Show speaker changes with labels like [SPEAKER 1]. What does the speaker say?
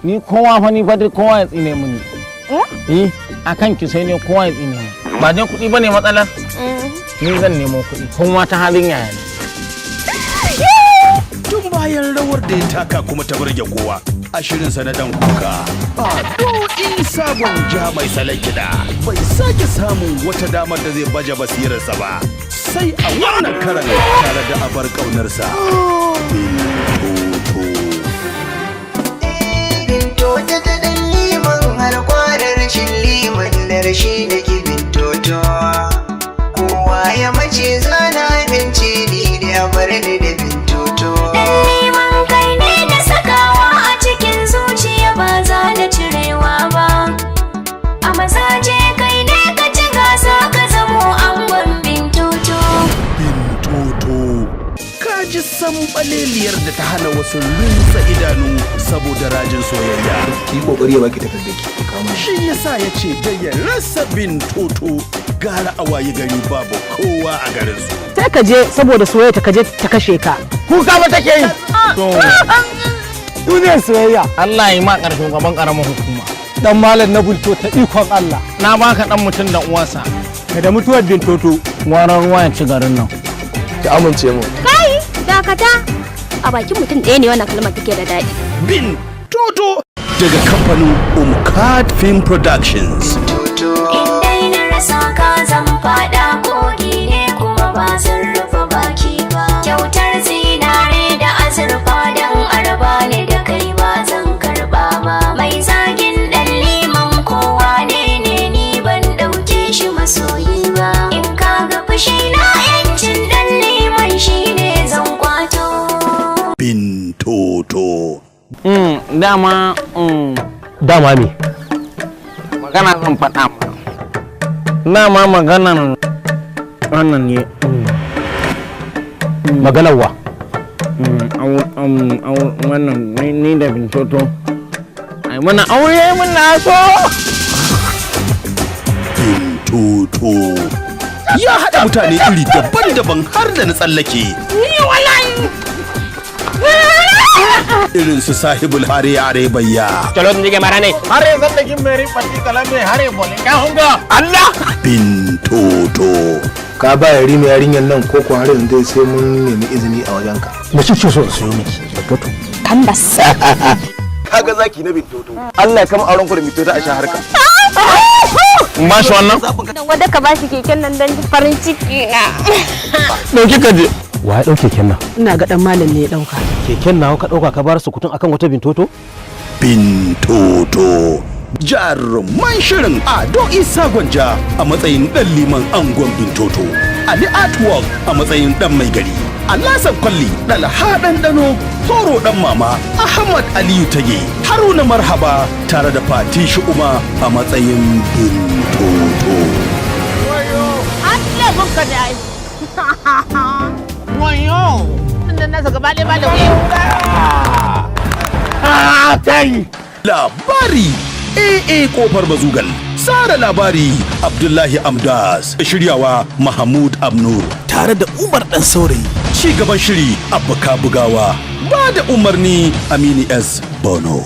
[SPEAKER 1] Ni kowa fa ni fa dai kowa ya tsine mini. Akan ki sai ne kowa ya tsine mu. Ba dai kuɗi bane matsalar. Ni zan nemo kuɗi kuma ta halin yaya ne.
[SPEAKER 2] Tun bayan rawar da ya taka kuma ta burge kowa a shirinsa na dan kuka. Ado Isa Gwanja mai salon kiɗa bai sake samun wata damar da zai baje basirarsa ba. Sai a wannan karan tare da abar ƙaunarsa.
[SPEAKER 3] Bintoto ta ɗan liman har kwarar shin liman da rashi da ke bintoto. Kowa ya mace zana abinci ni da ya bar ni da bintoto.
[SPEAKER 4] Ɗan liman kai ne da sakawa a cikin zuciya ba za da cirewa ba. A mazaje kai ne ka ci gasa ka zamo angon bintoto.
[SPEAKER 2] Bintoto kaji sambaleliyar da ta hana wasu rinsa idanu saboda rajin soyayya.
[SPEAKER 5] Ki kokari ya baki takardar ki kama.
[SPEAKER 2] Shi yasa ya ce da ya rasa Bintoto gara a waye gari babu kowa a garin su.
[SPEAKER 6] Sai ka je saboda soyayya ta kaje ta kashe ka.
[SPEAKER 1] Kuka ba take yi. To
[SPEAKER 6] Duniyar soyayya.
[SPEAKER 1] Allah ya ma ƙarshen gaban ƙaramin hukuma.
[SPEAKER 6] Dan malam na Bintoto ta ikon Allah.
[SPEAKER 1] Na baka dan mutum da uwansa.
[SPEAKER 6] Da mutuwar Bintoto.
[SPEAKER 1] Waran ruwa ya ci garin nan.
[SPEAKER 5] Ki amince mu.
[SPEAKER 4] Kai, dakata. A bakin mutum ɗaya ne wannan kalmar take da daɗi.
[SPEAKER 2] Bintoto daga kamfanin Umkad Film Productions.
[SPEAKER 4] Indai na rasa ka zan faɗa kogi ne kuma ba zan rufe baki ba. Kyautar zinare da azurfa don araba ne da kai ba zan karɓa ba. Mai zagin ɗan liman kowa ne ni ban ɗauke shi masoyi ba. In ka ga fushi na yancin ɗan liman shi ne zan kwato.
[SPEAKER 2] Bintoto.
[SPEAKER 1] Dama me? Magana zan faɗa ma. Dama maganan wannan ne.
[SPEAKER 5] Maganar wa?
[SPEAKER 1] Wannan ni da Bintoto. Ai mana aure muna so.
[SPEAKER 2] Bintoto ya haɗa mutane iri daban-daban har da na tsallake. Irin su sahibul hare yare bayya.
[SPEAKER 1] Calon jige marane. Hare zallakin meri pati kalame hare bole. Ka hunga. Allah.
[SPEAKER 2] Bintoto.
[SPEAKER 5] Ka ba yari mai yarinyar nan ko ko har yanzu sai mun nemi izini a wajenka.
[SPEAKER 1] Me kike so su yi miki? Bintoto.
[SPEAKER 4] Tambas.
[SPEAKER 5] Kaga zaki na Bintoto. Allah ya kama auren ku da Bintoto a sha harka.
[SPEAKER 1] Ba shi wannan?
[SPEAKER 4] Wadda ka bashi keken nan don farin ciki na.
[SPEAKER 1] Dauki ka je.
[SPEAKER 6] Wa ya dauke keken nan? Ina ga dan malam ne ya dauka. Keken nawa ka dauka ka bar su kutun akan wata Bintoto?
[SPEAKER 2] Bintoto. Jaruman shirin Ado Isa Gwanja a matsayin ɗan liman angon Bintoto. Ali Artwork a matsayin ɗan mai gari. Alasan Kwalli, Dalha Ɗanɗano, Horo ɗan mama, Ahmad Aliyu Tage, Haruna Marhaba tare da Fati Shu'uma a matsayin Bintoto.
[SPEAKER 7] Allah mun ka da ai. Wayo. Nan nasa gaba ɗaya ba da wuya.
[SPEAKER 1] Kai.
[SPEAKER 2] Labari Kofar Bazugal. Tsara labari Abdullahi Amdas. Shiryawa Mahmud Abnur. Tare da Umar Dan Saurayi. Ci gaban shiri Abba Bugawa. Ba da umarni Amini S. Bono.